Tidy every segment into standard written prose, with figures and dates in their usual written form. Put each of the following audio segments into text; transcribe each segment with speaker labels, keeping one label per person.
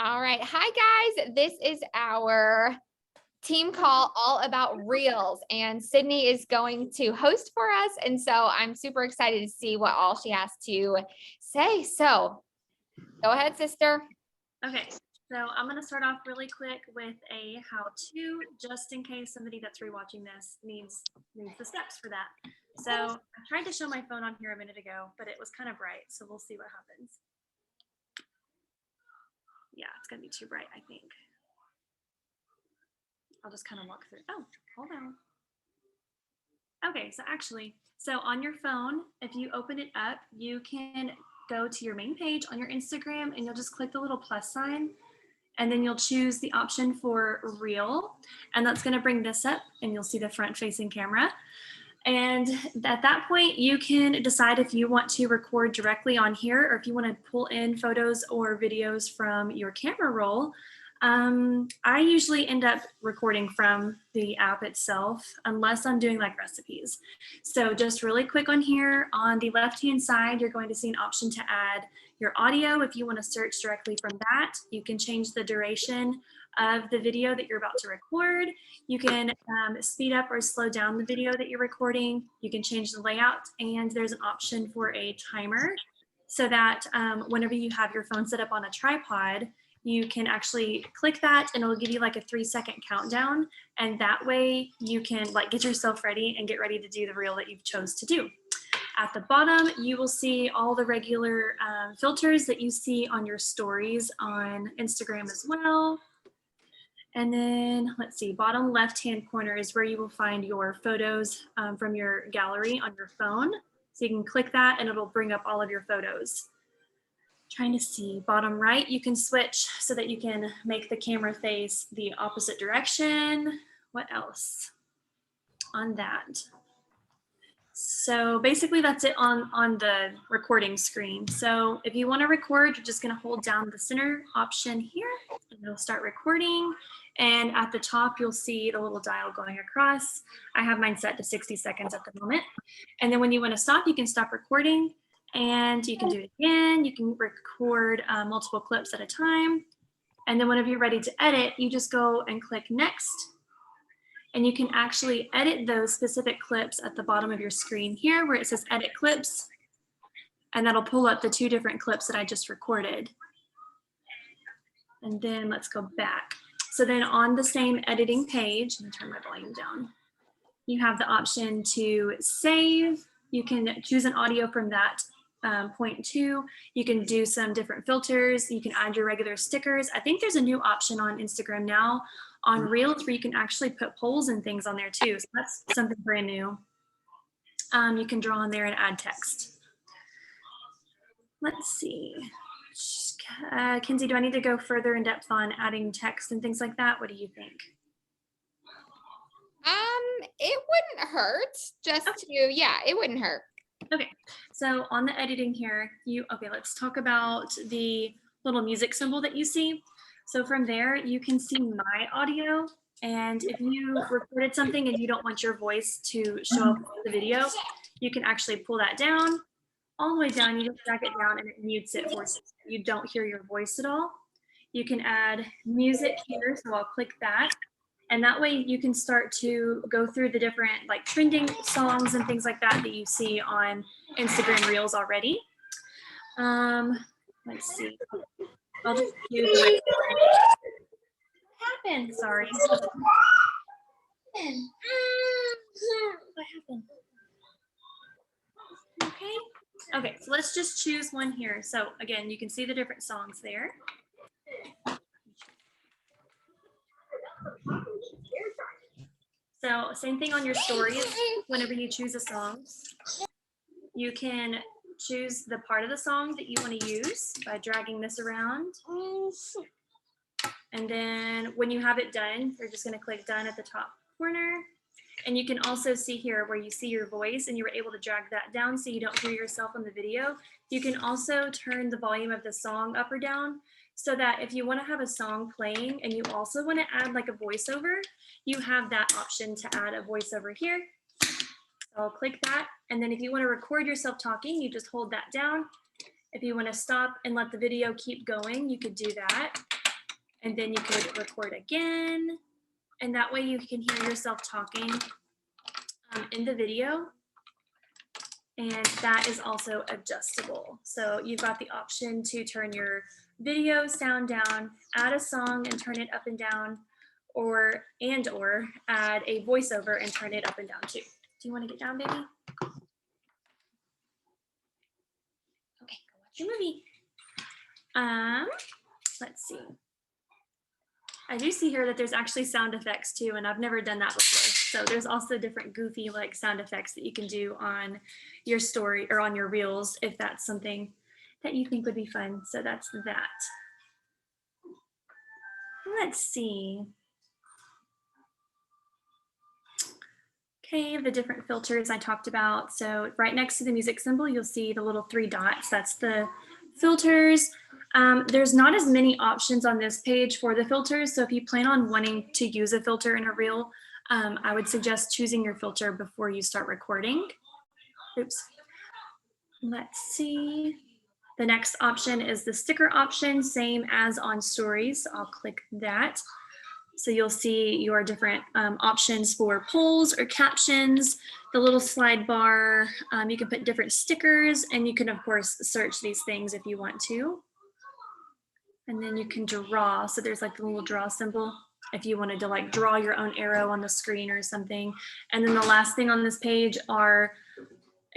Speaker 1: All right. Hi, guys. This is our team call all about reels, and Sydney is going to host for us. And so I'm super excited to see what all she has to say. So go ahead, sister.
Speaker 2: Okay, so I'm going to start off really quick with a how-to, just in case somebody that's rewatching this needs the steps for that. So I tried to show my phone on here a minute ago, but it was kind of bright, so we'll see what happens. Yeah, it's going to be too bright, I think. I'll just kind of walk through. Oh, hold on. Okay, so on your phone, if you open it up, you can go to your main page on your Instagram and you'll just click the little plus sign and then you'll choose the option for reel, and that's going to bring this up and you'll see the front facing camera. And at that point, you can decide if you want to record directly on here or if you want to pull in photos or videos from your camera roll. I usually end up recording from the app itself unless I'm doing like recipes. So just really quick on here, on the left-hand side, you're going to see an option to add your audio. If you want to search directly from that, you can change the duration of the video that you're about to record. You can speed up or slow down the video that you're recording. You can change the layout, and there's an option for a timer so that whenever you have your phone set up on a tripod, you can actually click that and it'll give you like a 3-second countdown. And that way you can like get yourself ready and get ready to do the reel that you've chose to do. At the bottom, you will see all the regular filters that you see on your stories on Instagram as well. And then let's see, bottom left-hand corner is where you will find your photos from your gallery on your phone. So you can click that and it'll bring up all of your photos. Trying to see, bottom right, you can switch so that you can make the camera face the opposite direction. What else on that? So basically that's it on the recording screen. So if you want to record, you're just going to hold down the center option here and it'll start recording. And at the top, you'll see the little dial going across. I have mine set to 60 seconds at the moment. And then when you want to stop, you can stop recording. And you can do it again. You can record multiple clips at a time. And then whenever you're ready to edit, you just go and click next. And you can actually edit those specific clips at the bottom of your screen here where it says edit clips. And that'll pull up the 2 different clips that I just recorded. And then let's go back. So then on the same editing page, let me turn my volume down. You have the option to save. You can choose an audio from that point 2. You can do some different filters. You can add your regular stickers. I think there's a new option on Instagram now on Reels where you can actually put polls and things on there too. So that's something brand new. You can draw on there and add text. Let's see. Kinsey, do I need to go further in depth on adding text and things like that? What do you think?
Speaker 1: It wouldn't hurt just to, yeah, it wouldn't hurt.
Speaker 2: Okay, so on the editing here, let's talk about the little music symbol that you see. So from there, you can see my audio. And if you recorded something and you don't want your voice to show up in the video, you can actually pull that down, all the way down. You just drag it down and it mutes it for you. You don't hear your voice at all. You can add music here, so I'll click that. And that way you can start to go through the different like trending songs and things like that that you see on Instagram Reels already. Let's see. I'll just use what happened? Sorry. What happened? Okay, so let's just choose one here. So again, you can see the different songs there. So same thing on your stories. Whenever you choose a song, you can choose the part of the song that you want to use by dragging this around. And then when you have it done, you're just going to click done at the top corner. And you can also see here where you see your voice and you were able to drag that down so you don't hear yourself on the video. You can also turn the volume of the song up or down so that if you want to have a song playing and you also want to add like a voiceover, you have that option to add a voiceover here. So I'll click that. And then if you want to record yourself talking, you just hold that down. If you want to stop and let the video keep going, you could do that. And then you could record again. And that way you can hear yourself talking in the video. And that is also adjustable. So you've got the option to turn your video sound down, add a song and turn it up and down, or add a voiceover and turn it up and down too. Do you want to get down, baby? Okay, go watch your movie. Let's see. I do see here that there's actually sound effects too, and I've never done that before. So there's also different goofy like sound effects that you can do on your story or on your reels if that's something that you think would be fun. So that's that. Let's see. Okay, the different filters I talked about. So right next to the music symbol, you'll see the little 3 dots. That's the filters. There's not as many options on this page for the filters. So if you plan on wanting to use a filter in a reel, I would suggest choosing your filter before you start recording. Oops. Let's see. The next option is the sticker option, same as on stories. So I'll click that. So you'll see your different options for polls or captions, the little slide bar. You can put different stickers, and you can of course search these things if you want to. And then you can draw. So there's like the little draw symbol if you wanted to like draw your own arrow on the screen or something. And then the last thing on this page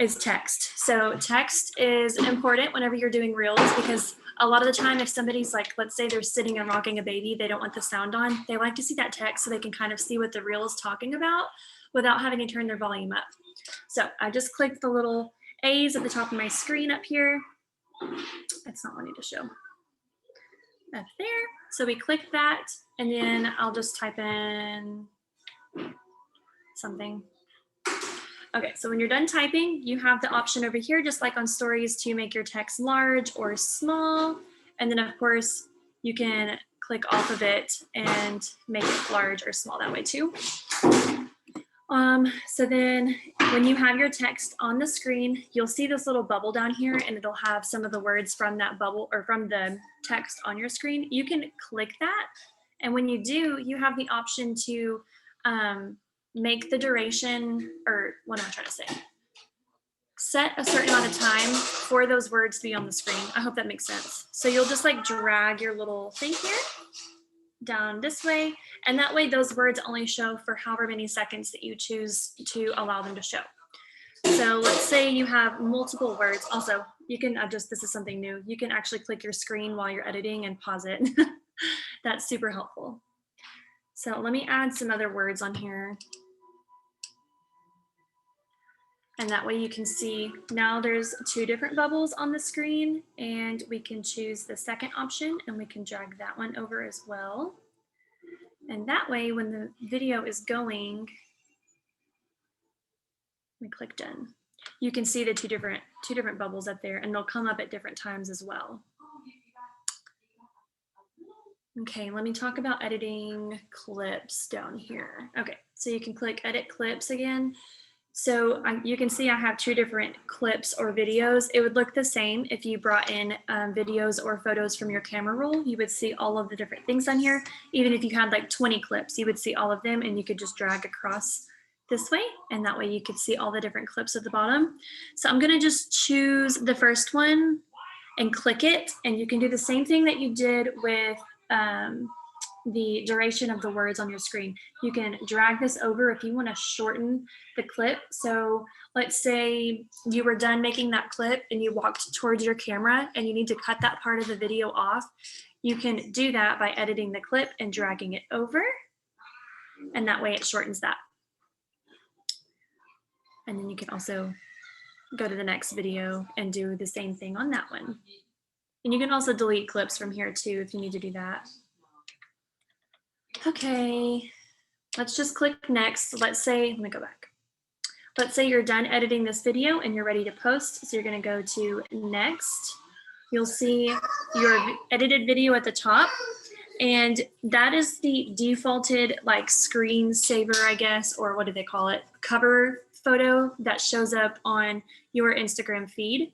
Speaker 2: is text. So text is important whenever you're doing reels, because a lot of the time if somebody's like, let's say they're sitting and rocking a baby, they don't want the sound on, they like to see that text so they can kind of see what the reel is talking about without having to turn their volume up. So I just clicked the little A's at the top of my screen up here. It's not wanting to show. Up there. So we click that, and then I'll just type in something. Okay, so when you're done typing, you have the option over here, just like on stories, to make your text large or small. And then of course, you can click off of it and make it large or small that way too. So then when you have your text on the screen, you'll see this little bubble down here, and it'll have some of the words from that bubble or from the text on your screen. You can click that. And when you do, you have the option to make the duration, or what am I trying to say? Set a certain amount of time for those words to be on the screen. I hope that makes sense. So you'll just like drag your little thing here down this way, and that way those words only show for however many seconds that you choose to allow them to show. So let's say you have multiple words. Also, you can adjust, this is something new, you can actually click your screen while you're editing and pause it. That's super helpful. So let me add some other words on here. And that way you can see now there's 2 different bubbles on the screen, and we can choose the second option and we can drag that one over as well. And that way when the video is going, we click done. You can see the two different bubbles up there, and they'll come up at different times as well. Okay, let me talk about editing clips down here. Okay, so you can click edit clips again. So you can see I have 2 different clips or videos. It would look the same if you brought in videos or photos from your camera roll. You would see all of the different things on here. Even if you had like 20 clips, you would see all of them, and you could just drag across this way, and that way you could see all the different clips at the bottom. So I'm gonna just choose the first one and click it, and you can do the same thing that you did with the duration of the words on your screen. You can drag this over if you want to shorten the clip. So let's say you were done making that clip and you walked towards your camera and you need to cut that part of the video off. You can do that by editing the clip and dragging it over, and that way it shortens that. And then you can also go to the next video and do the same thing on that one. And you can also delete clips from here too if you need to do that. Okay, let's just click next. Let's say, let me go back. Let's say you're done editing this video and you're ready to post. So you're gonna go to next. You'll see your edited video at the top. And that is the defaulted like screensaver, I guess, or what do they call it? Cover photo that shows up on your Instagram feed.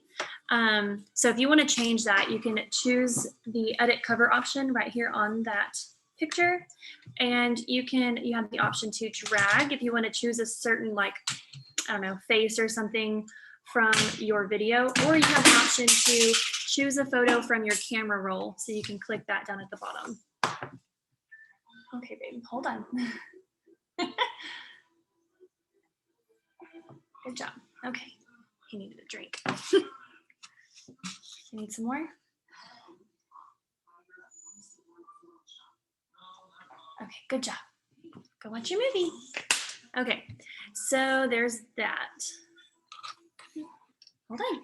Speaker 2: So if you want to change that, you can choose the edit cover option right here on that picture. And you have the option to drag if you want to choose a certain, like, I don't know, face or something from your video, or you have the option to choose a photo from your camera roll. So you can click that down at the bottom. Okay, babe, hold on. Good job. Okay, he needed a drink. You need some more? Okay, good job. Go watch your movie. Okay, so there's that. Hold on.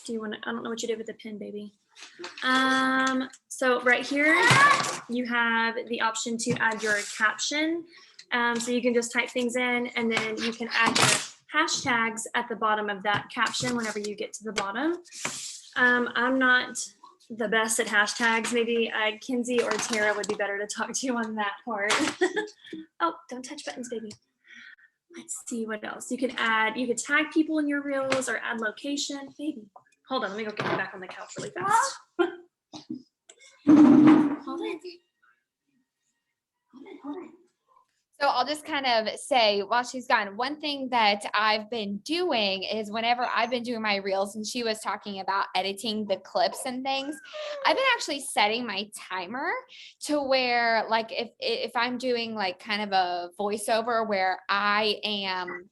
Speaker 2: Do you want to, I don't know what you did with the pen, baby. So right here, you have the option to add your caption. So you can just type things in, and then you can add your hashtags at the bottom of that caption whenever you get to the bottom. I'm not the best at hashtags. Maybe Kinsey or Tara would be better to talk to on that part. Oh, don't touch buttons, baby. Let's see what else. You could tag people in your reels or add location. Baby, hold on, let me go get you back on the couch really fast. Hold on.
Speaker 1: So I'll just kind of say while she's gone, one thing that I've been doing is whenever I've been doing my reels, and she was talking about editing the clips and things, I've been actually setting my timer to where, like, if I'm doing like kind of a voiceover where I'm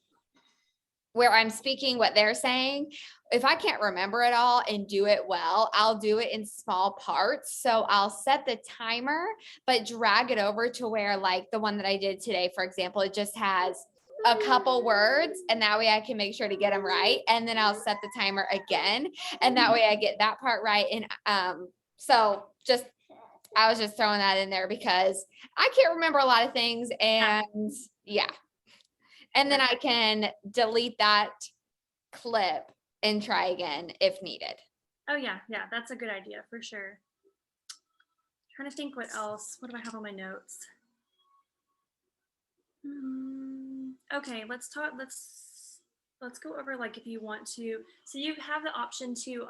Speaker 1: speaking what they're saying, if I can't remember it all and do it well, I'll do it in small parts. So I'll set the timer, but drag it over to where, like the one that I did today, for example, it just has a couple words, and that way I can make sure to get them right. And then I'll set the timer again, and that way I get that part right. And so I was just throwing that in there because I can't remember a lot of things, and yeah. And then I can delete that clip and try again if needed.
Speaker 2: Oh yeah, that's a good idea for sure. Trying to think what else. What do I have on my notes? Okay, let's go over, like, if you want to. So you have the option to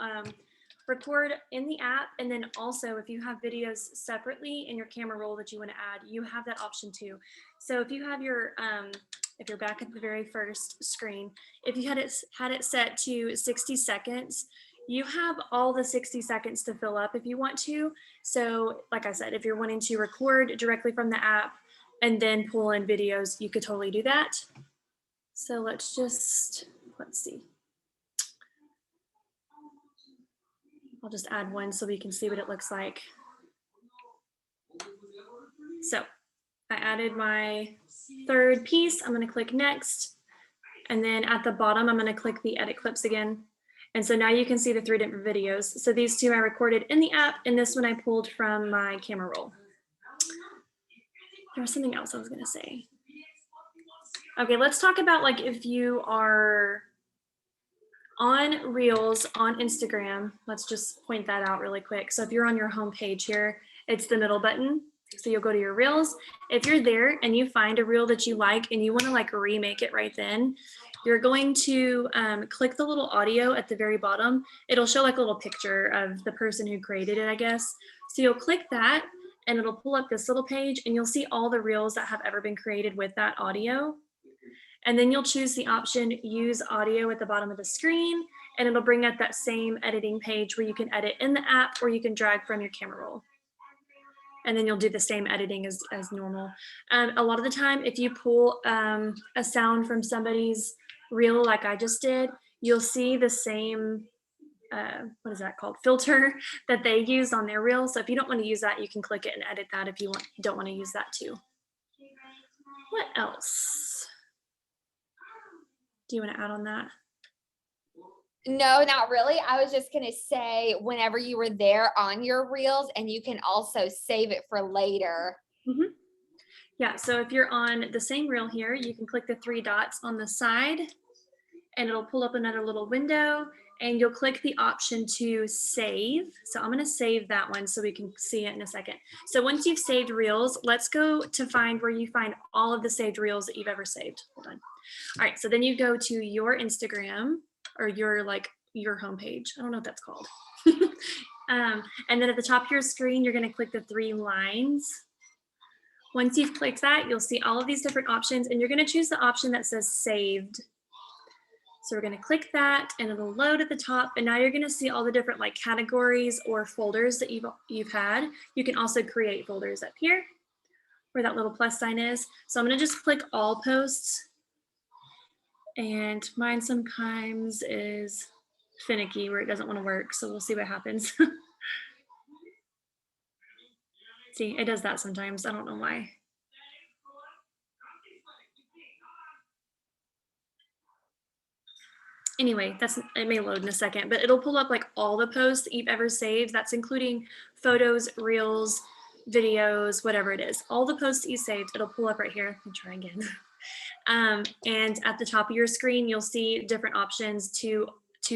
Speaker 2: record in the app, and then also if you have videos separately in your camera roll that you want to add, you have that option too. So if you have your if you're back at the very first screen, if you had it set to 60 seconds, you have all the 60 seconds to fill up if you want to. So like I said, if you're wanting to record directly from the app and then pull in videos, you could totally do that. So let's see. I'll just add one so we can see what it looks like. So I added my third piece. I'm going to click next. And then at the bottom, I'm going to click the edit clips again. And so now you can see the 3 different videos. So these 2 I recorded in the app, and this one I pulled from my camera roll. There was something else I was going to say. Okay, let's talk about, like, if you are on Reels on Instagram, let's just point that out really quick. So if you're on your home page here, it's the middle button. So you'll go to your Reels. If you're there and you find a reel that you like and you want to, like, remake it right then, you're going to click the little audio at the very bottom. It'll show like a little picture of the person who created it, I guess. So you'll click that and it'll pull up this little page, and you'll see all the reels that have ever been created with that audio. And then you'll choose the option use audio at the bottom of the screen, and it'll bring up that same editing page where you can edit in the app or you can drag from your camera roll. And then you'll do the same editing as normal. A lot of the time, if you pull a sound from somebody's reel like I just did, you'll see the same, what is that called, filter that they use on their reel. So if you don't want to use that, you can click it and edit that if you don't want to use that too. What else do you want to add on that?
Speaker 1: No, not really. I was just going to say, whenever you were there on your reels, and you can also save it for later.
Speaker 2: Mm-hmm. Yeah, so if you're on the same reel here, you can click the 3 dots on the side, and it'll pull up another little window, and you'll click the option to save. So I'm gonna save that one so we can see it in a second. So once you've saved reels, let's go to find where you find all of the saved reels that you've ever saved. Hold on. All right, so then you go to your Instagram or your homepage. I don't know what that's called. And then at the top of your screen, you're gonna click the 3 lines. Once you've clicked that, you'll see all of these different options, and you're gonna choose the option that says saved. So we're gonna click that and it'll load at the top, and now you're gonna see all the different like categories or folders that you've had. You can also create folders up here where that little plus sign is. So I'm gonna just click all posts, and mine sometimes is finicky where it doesn't wanna work, so we'll see what happens. See, it does that sometimes, I don't know why. Anyway, it may load in a second, but it'll pull up like all the posts that you've ever saved. That's including photos, reels, videos, whatever it is. All the posts that you saved, it'll pull up right here. Let me try again. And at the top of your screen, you'll see different options to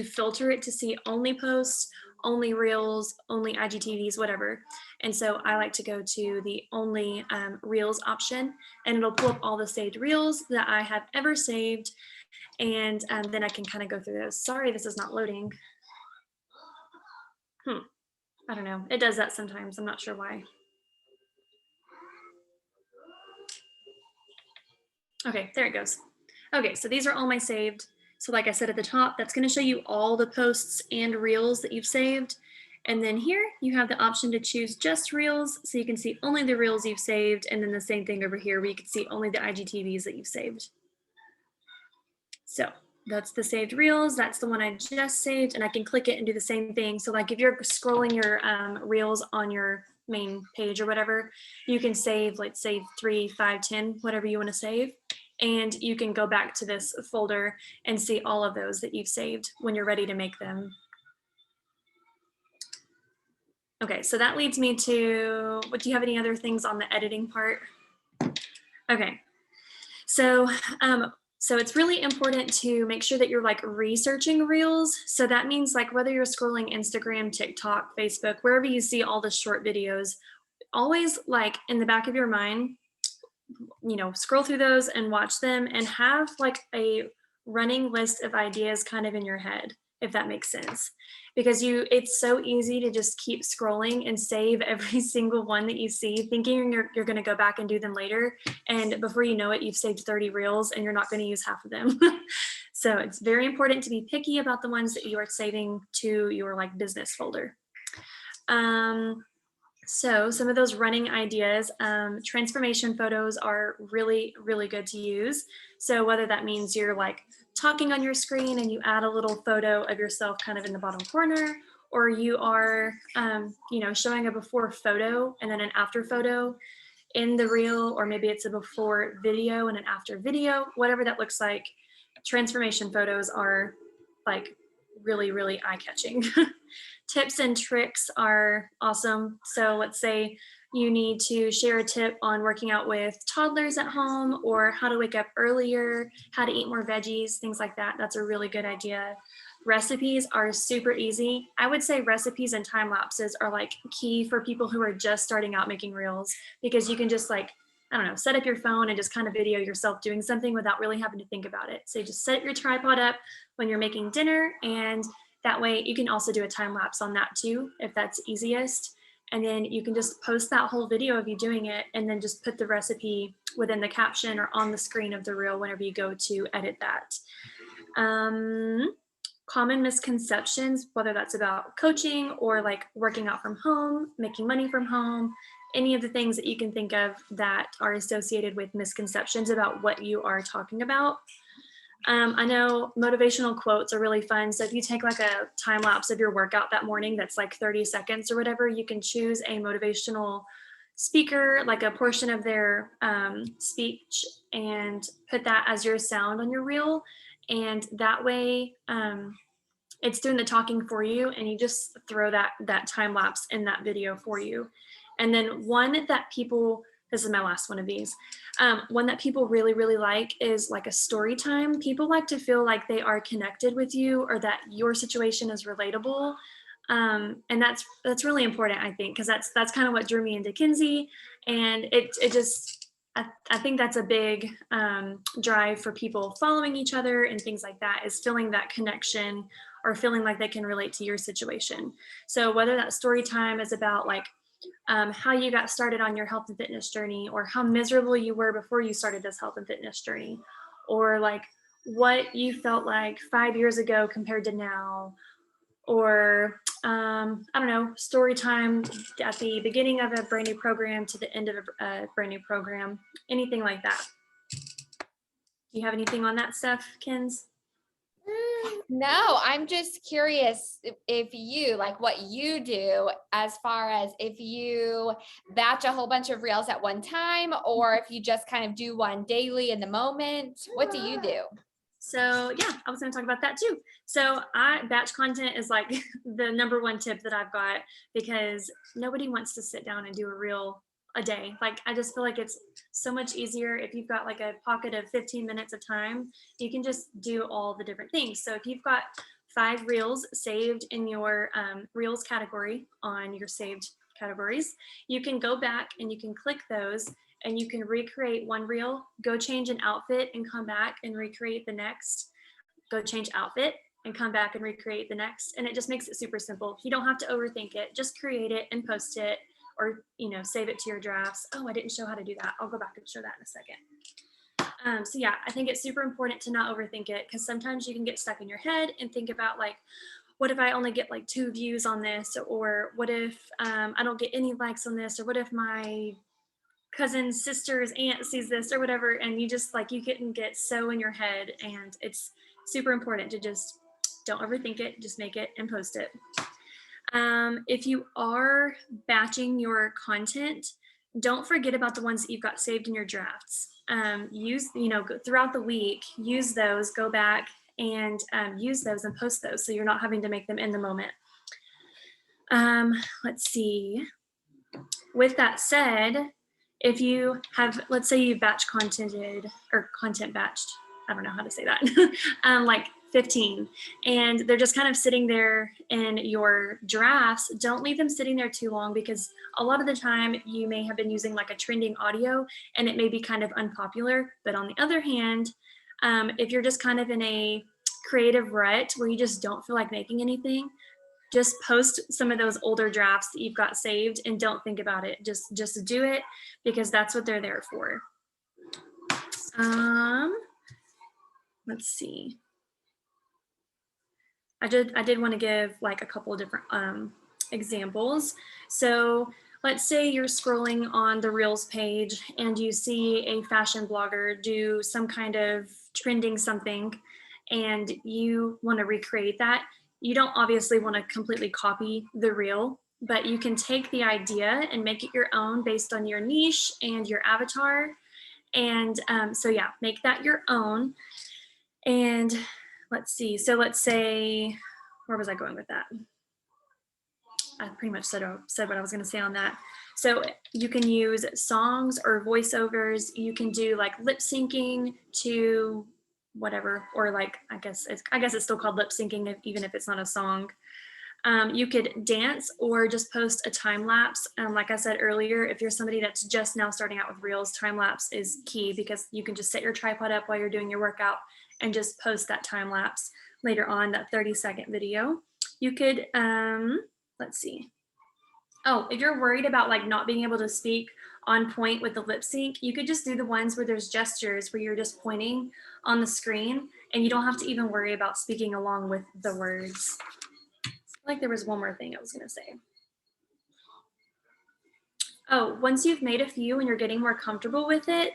Speaker 2: filter it to see only posts, only reels, only IGTVs, whatever. And so I like to go to the only reels option, and it'll pull up all the saved reels that I have ever saved. And then I can kind of go through those. Sorry, this is not loading. I don't know. It does that sometimes. I'm not sure why. Okay, there it goes. Okay, so these are all my saved. So like I said at the top, that's going to show you all the posts and reels that you've saved. And then here you have the option to choose just reels, so you can see only the reels you've saved. And then the same thing over here where you can see only the IGTVs that you've saved. So that's the saved reels. That's the one I just saved, and I can click it and do the same thing. So like if you're scrolling your reels on your main page or whatever, you can save, like save 3, 5, 10, whatever you want to save. And you can go back to this folder and see all of those that you've saved when you're ready to make them. Okay, so that leads me to, do you have any other things on the editing part? Okay, so it's really important to make sure that you're like researching reels. So that means like whether you're scrolling Instagram, TikTok, Facebook, wherever you see all the short videos, always like in the back of your mind, scroll through those and watch them and have like a running list of ideas kind of in your head, if that makes sense. Because it's so easy to just keep scrolling and save every single one that you see, thinking you're going to go back and do them later. And before you know it, you've saved 30 reels and you're not going to use half of them. So it's very important to be picky about the ones that you are saving to your like business folder. So some of those running ideas, transformation photos are really, really good to use. So whether that means you're like talking on your screen and you add a little photo of yourself kind of in the bottom corner, or you are, showing a before photo and then an after photo in the reel, or maybe it's a before video and an after video, whatever that looks like. Transformation photos are like really, really eye-catching. Tips and tricks are awesome. So let's say you need to share a tip on working out with toddlers at home, or how to wake up earlier, how to eat more veggies, things like that. That's a really good idea. Recipes are super easy. I would say recipes and time lapses are like key for people who are just starting out making reels, because you can just like, set up your phone and just kind of video yourself doing something without really having to think about it. So you just set your tripod up when you're making dinner, and that way you can also do a time lapse on that too, if that's easiest. And then you can just post that whole video of you doing it, and then just put the recipe within the caption or on the screen of the reel whenever you go to edit that. Common misconceptions, whether that's about coaching or like working out from home, making money from home, any of the things that you can think of that are associated with misconceptions about what you are talking about. I know motivational quotes are really fun. So if you take like a time lapse of your workout that morning that's like 30 seconds or whatever, you can choose a motivational speaker, like a portion of their speech, and put that as your sound on your reel. And that way it's doing the talking for you, and you just throw that time lapse in that video for you. And then one that people this is my last one of these. One that people really, really like is like a story time. People like to feel like they are connected with you or that your situation is relatable. And that's really important, I think, because that's kind of what drew me into Kinsey. And it just, I think that's a big drive for people following each other and things like that, is feeling that connection or feeling like they can relate to your situation. So whether that story time is about like how you got started on your health and fitness journey, or how miserable you were before you started this health and fitness journey, or like what you felt like 5 years ago compared to now, or I don't know, story time at the beginning of a brand new program to the end of a brand new program, anything like that. Do you have anything on that stuff, Kins?
Speaker 1: No, I'm just curious if you like what you do as far as if you batch a whole bunch of reels at one time, or if you just kind of do one daily in the moment. What do you do?
Speaker 2: So yeah, I was going to talk about that too. So batch content is like the number one tip that I've got, because nobody wants to sit down and do a reel a day. Like, I just feel like it's so much easier if you've got like a pocket of 15 minutes of time, you can just do all the different things. So if you've got 5 reels saved in your reels category on your saved categories, you can go back and you can click those and you can recreate one reel, go change an outfit and come back and recreate the next, go change outfit and come back and recreate the next. And it just makes it super simple. You don't have to overthink it, just create it and post it, or, you know, save it to your drafts. Oh, I didn't show how to do that. I'll go back and show that in a second. So yeah, I think it's super important to not overthink it, because sometimes you can get stuck in your head and think about like, what if I only get like 2 views on this? Or what if I don't get any likes on this? Or what if my cousin's sister's aunt sees this or whatever? And you just like, you can get so in your head, and it's super important to just don't overthink it, just make it and post it. If you are batching your content, don't forget about the ones that you've got saved in your drafts. Use, you know, throughout the week, use those, go back and use those and post those, so you're not having to make them in the moment. Let's see. With that said, if you have, let's say you batch contented or content batched, I don't know how to say that, like 15, and they're just kind of sitting there in your drafts, don't leave them sitting there too long, because a lot of the time you may have been using like a trending audio and it may be kind of unpopular. But on the other hand, if you're just kind of in a creative rut where you just don't feel like making anything, just post some of those older drafts that you've got saved and don't think about it. Just do it, because that's what they're there for. Let's see. I did want to give like a couple of different examples. So let's say you're scrolling on the Reels page and you see a fashion blogger do some kind of trending something, and you want to recreate that. You don't obviously want to completely copy the reel, but you can take the idea and make it your own based on your niche and your avatar. And so yeah, make that your own. And let's see. So let's say, where was I going with that? I pretty much said what I was going to say on that. So you can use songs or voiceovers. You can do like lip syncing to whatever, or like, I guess it's still called lip syncing, even if it's not a song. You could dance or just post a time lapse. Like I said earlier, if you're somebody that's just now starting out with Reels, time lapse is key, because you can just set your tripod up while you're doing your workout and just post that time lapse later on, that 30-second video. You could, let's see. Oh, if you're worried about like not being able to speak on point with the lip sync, you could just do the ones where there's gestures, where you're just pointing on the screen and you don't have to even worry about speaking along with the words. Like there was one more thing I was gonna say. Oh, once you've made a few and you're getting more comfortable with it,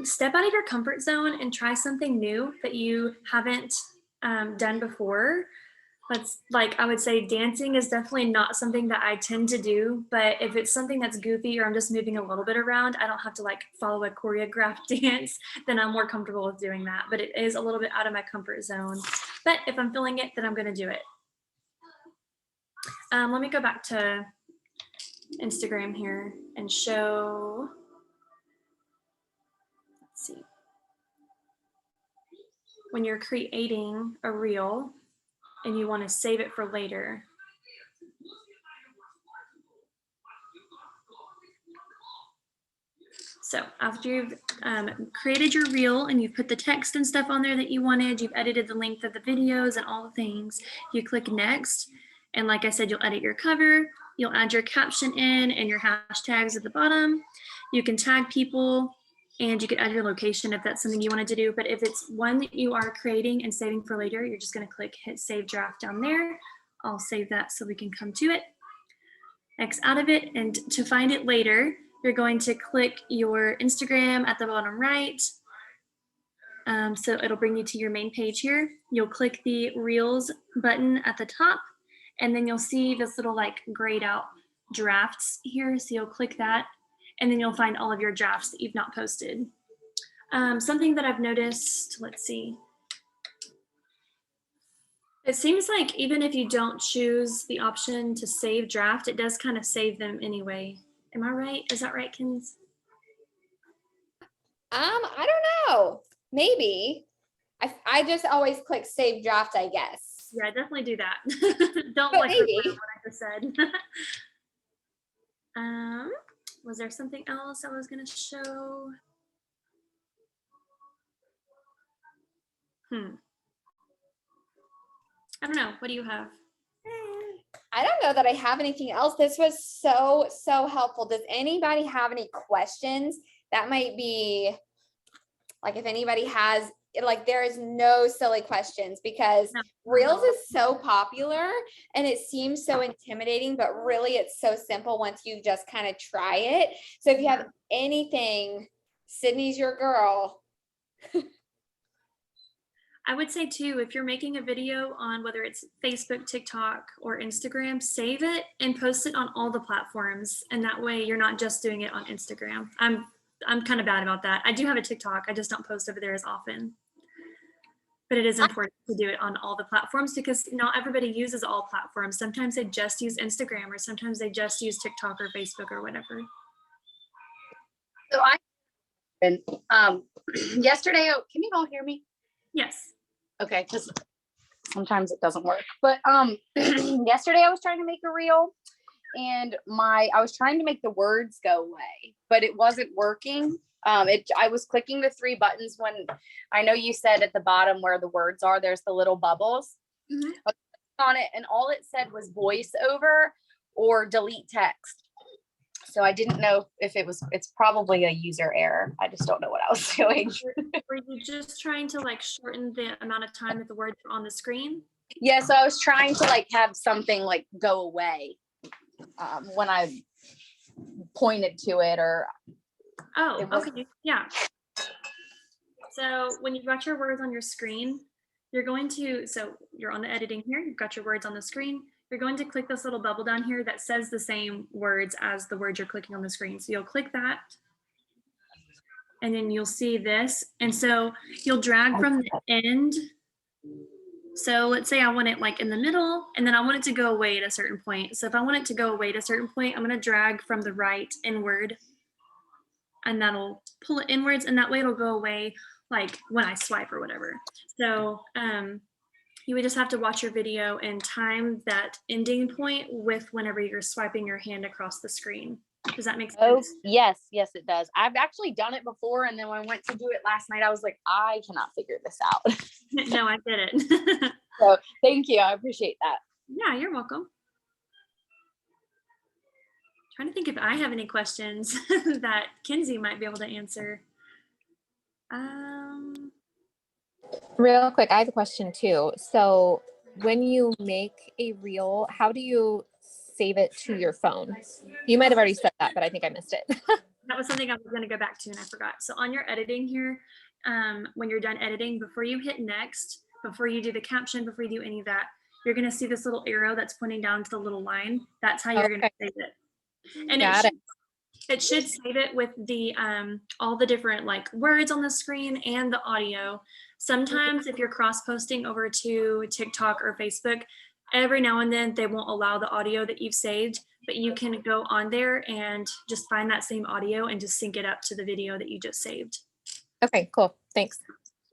Speaker 2: step out of your comfort zone and try something new that you haven't done before. Like I would say dancing is definitely not something that I tend to do, but if it's something that's goofy or I'm just moving a little bit around, I don't have to like follow a choreographed dance, then I'm more comfortable with doing that. But it is a little bit out of my comfort zone. But if I'm feeling it, then I'm gonna do it. Let me go back to Instagram here and show, let's see, when you're creating a reel and you want to save it for later. So after you've created your reel and you've put the text and stuff on there that you wanted, you've edited the length of the videos and all the things, you click next. And like I said, you'll edit your cover, you'll add your caption in and your hashtags at the bottom. You can tag people and you can add your location if that's something you wanted to do. But if it's one that you are creating and saving for later, you're just going to click hit save draft down there. I'll save that so we can come to it. X out of it, and to find it later, you're going to click your Instagram at the bottom right. So it'll bring you to your main page here. You'll click the Reels button at the top, and then you'll see this little like grayed out drafts here. So you'll click that, and then you'll find all of your drafts that you've not posted. Something that I've noticed, let's see. It seems like even if you don't choose the option to save draft, it does kind of save them anyway. Am I right? Is that right, Kins?
Speaker 1: I don't know. Maybe. I just always click save draft, I guess.
Speaker 2: Yeah, definitely do that. Don't
Speaker 1: But
Speaker 2: like
Speaker 1: maybe.
Speaker 2: what I just said. Was there something else I was gonna show? I don't know. What do you have?
Speaker 1: I don't know that I have anything else. This was so helpful. Does anybody have any questions? That might be like, if anybody has, like, there is no silly questions because Reels is so popular and it seems so intimidating, but really it's so simple once you just kind of try it. So if you have anything, Sydney's your girl.
Speaker 2: I would say too, if you're making a video on whether it's Facebook, TikTok, or Instagram, save it and post it on all the platforms. And that way you're not just doing it on Instagram. I'm kind of bad about that. I do have a TikTok. I just don't post over there as often. But it is important to do it on all the platforms because not everybody uses all platforms. Sometimes they just use Instagram or sometimes they just use TikTok or Facebook or whatever.
Speaker 3: So yesterday, can you all hear me?
Speaker 2: Yes.
Speaker 3: Okay, because sometimes it doesn't work. But yesterday I was trying to make a reel and I was trying to make the words go away, but it wasn't working. I was clicking the 3 buttons when I know you said at the bottom where the words are, there's the little bubbles. Mm-hmm. I was on it and all it said was voiceover or delete text. So I didn't know if it's probably a user error. I just don't know what I was doing.
Speaker 2: Were you just trying to like shorten the amount of time that the words are on the screen?
Speaker 3: Yeah, so I was trying to like have something like go away when I pointed to it or.
Speaker 2: Oh, okay, yeah. So when you've got your words on your screen, you're on the editing here, you've got your words on the screen. You're going to click this little bubble down here that says the same words as the words you're clicking on the screen. So you'll click that and then you'll see this. And so you'll drag from the end. So let's say I want it like in the middle and then I want it to go away at a certain point. So if I want it to go away at a certain point, I'm going to drag from the right inward and that'll pull it inwards and that way it'll go away like when I swipe or whatever. So you would just have to watch your video and time that ending point with whenever you're swiping your hand across the screen. Does that make sense?
Speaker 3: Oh, yes, it does. I've actually done it before. And then when I went to do it last night, I was like, I cannot figure this out.
Speaker 2: No, I did it.
Speaker 3: So thank you. I appreciate that.
Speaker 2: Yeah, you're welcome. Trying to think if I have any questions that Kinsey might be able to answer.
Speaker 4: Real quick, I have a question too. So when you make a reel, how do you save it to your phone? You might have already said that, but I think I missed it.
Speaker 2: That was something I was going to go back to and I forgot. So on your editing here, when you're done editing, before you hit next, before you do the caption, before you do any of that, you're going to see this little arrow that's pointing down to the little line. That's how you're going to save it. And it should save it with the all the different like words on the screen and the audio. Sometimes if you're cross posting over to TikTok or Facebook, every now and then they won't allow the audio that you've saved, but you can go on there and just find that same audio and just sync it up to the video that you just saved.
Speaker 4: Okay, cool. Thanks.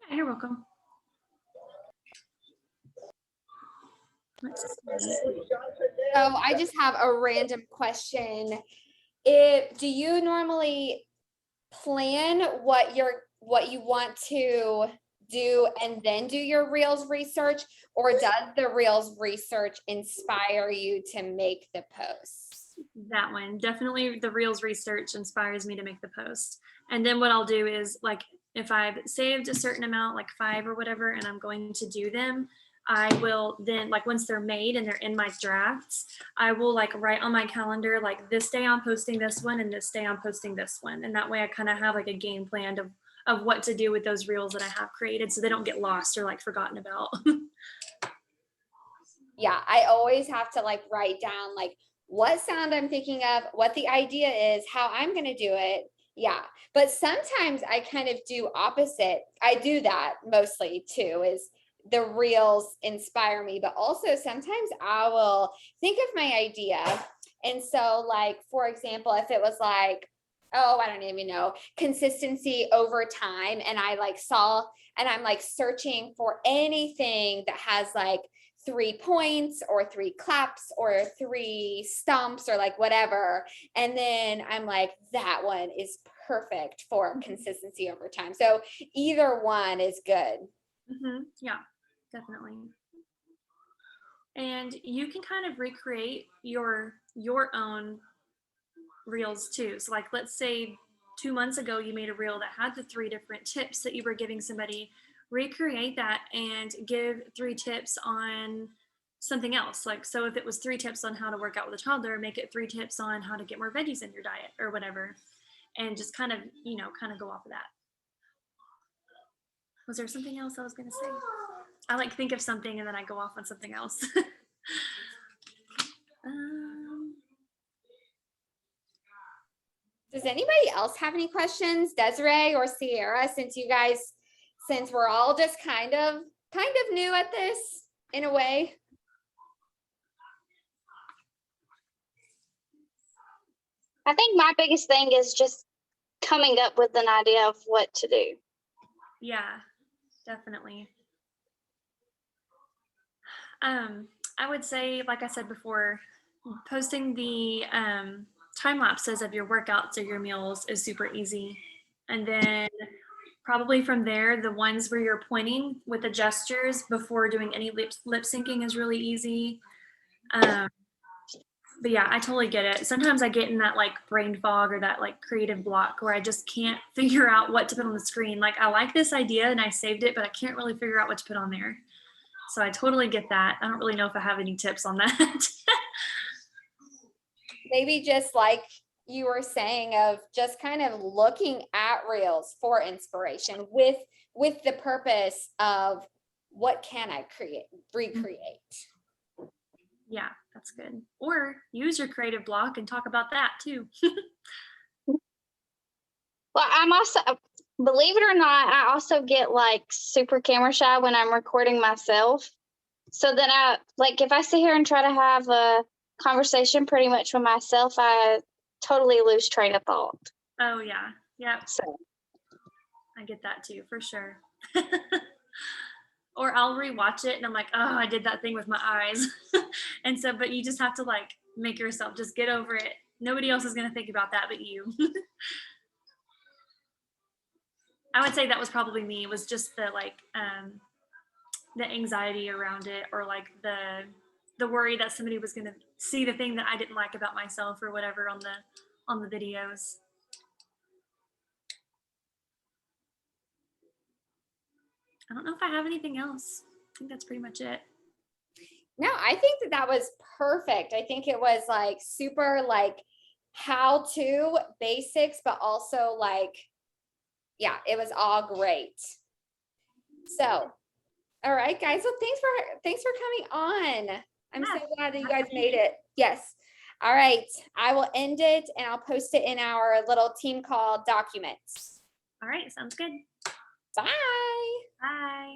Speaker 2: Yeah, you're welcome. Let's see.
Speaker 1: So I just have a random question. Do you normally plan what you want to do and then do your Reels research, or does the Reels research inspire you to make the posts?
Speaker 2: That one, definitely the Reels research inspires me to make the post. And then what I'll do is, like, if I've saved a certain amount, like 5 or whatever, and I'm going to do them, I will then, like, once they're made and they're in my drafts, I will like write on my calendar, like, this day I'm posting this one and this day I'm posting this one. And that way I kind of have like a game plan of what to do with those reels that I have created, so they don't get lost or like forgotten about.
Speaker 1: Yeah, I always have to like write down like what sound I'm thinking of, what the idea is, how I'm going to do it. Yeah. But sometimes I kind of do opposite. I do that mostly too, is the reels inspire me, but also sometimes I will think of my idea. And so like, for example, if it was like, oh, I don't even know, consistency over time. And I like saw, and I'm like searching for anything that has like 3 points or 3 claps or 3 stumps or like whatever. And then I'm like, that one is perfect for consistency over time. So either one is good.
Speaker 2: Yeah, definitely. And you can kind of recreate your own reels too. So like, let's say 2 months ago you made a reel that had the 3 different tips that you were giving somebody. Recreate that and give 3 tips on something else. Like, so if it was 3 tips on how to work out with a toddler, make it 3 tips on how to get more veggies in your diet or whatever, and just kind of, you know, kind of go off of that. Was there something else I was going to say? I like think of something and then I go off on something else.
Speaker 1: Does anybody else have any questions, Desiree or Sierra, since we're all just kind of new at this in a way?
Speaker 5: I think my biggest thing is just coming up with an idea of what to do.
Speaker 2: Yeah, definitely. I would say, like I said before, posting the time lapses of your workouts or your meals is super easy. And then probably from there, the ones where you're pointing with the gestures before doing any lip syncing is really easy. But yeah, I totally get it. Sometimes I get in that like brain fog or that like creative block where I just can't figure out what to put on the screen. Like, I like this idea and I saved it, but I can't really figure out what to put on there. So I totally get that. I don't really know if I have any tips on that.
Speaker 1: Maybe just like you were saying, of just kind of looking at reels for inspiration with the purpose of what can I recreate.
Speaker 2: Yeah, that's good. Or use your creative block and talk about that too.
Speaker 5: Well, I'm also, believe it or not, I also get like super camera shy when I'm recording myself. So then if I sit here and try to have a conversation pretty much with myself, I totally lose train of thought.
Speaker 2: Oh yeah. Yeah.
Speaker 5: So
Speaker 2: I get that too, for sure. Or I'll rewatch it and I'm like, oh, I did that thing with my eyes. And so, but you just have to like make yourself just get over it. Nobody else is going to think about that but you. I would say that was probably me. It was just the like the anxiety around it, or like the worry that somebody was going to see the thing that I didn't like about myself or whatever on the videos. I don't know if I have anything else. I think that's pretty much it.
Speaker 1: No, I think that was perfect. I think it was like super like how to basics, but also like, yeah, it was all great. So, all right, guys. Well, thanks for coming on. I'm so glad that you guys made it. Yes. All right. I will end it and I'll post it in our little team call documents.
Speaker 2: All right. Sounds good.
Speaker 1: Bye.
Speaker 2: Bye.